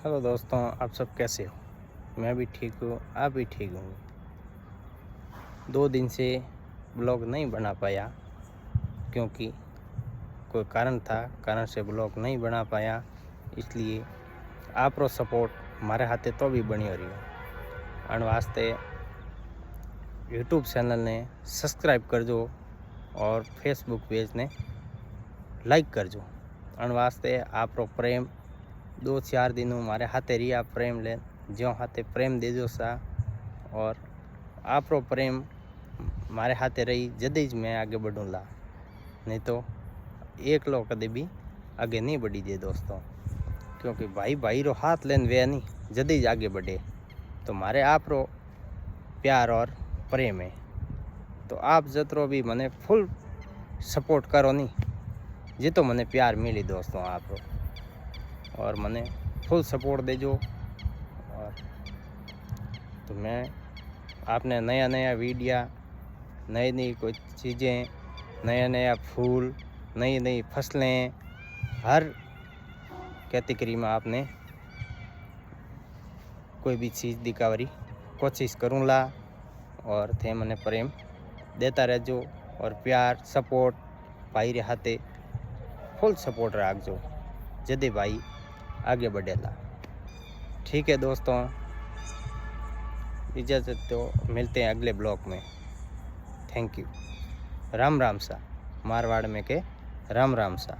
Hello दोस्तों, आप सब कैसे हो। मैं भी ठीक हूँ, आप भी ठीक हूँ। 2 दिन से ब्लॉग नहीं बना पाया क्योंकि कोई कारण था, कारण से ब्लॉग नहीं बना पाया। इसलिए आप रो सपोर्ट हमारे हाथे तो भी बनी हो रही हो। अन वास्ते यूट्यूब चैनल ने सब्सक्राइब कर दो और फेसबुक पेज ने लाइक कर दो। अन वास्ते आप रो प्रेम 2-4 दिन हमारे हाथे रही। आप प्रेम ले जो हाथे प्रेम दे दो सा, और आप रो प्रेम हमारे हाथे रही जदे ज मैं आगे बढ़ूँगा, नहीं तो एक लोग कदे भी आगे नहीं बढ़ी जे दोस्तों। क्योंकि भाई भाई रो हाथ लेन वे नहीं जदे ज आगे बढ़े। तो मारे आप रो प्यार और प्रेम है, तो आप जतरो भी मने फुल सपोर्ट करो नहीं जे तो मने प्यार मिली दोस्तों आप रो, और मने फुल सपोर्ट देजो। और तो मैं आपने नया नया वीडियो, नई नई कोई चीज़ें, नया नया फूल, नई नई फसलें, हर कैटेगरी में आपने कोई भी चीज़ दिखावरी कोशिश करूँगा। और थे मने प्रेम देता रहजो और प्यार सपोर्ट भाई रे हाथे फुल सपोर्ट रखजो जदे भाई आगे बढ़ेला। ठीक है दोस्तों, इजाज़त दो, मिलते हैं अगले ब्लॉग में। Thank you. राम राम सा, मारवाड़ में के राम राम सा।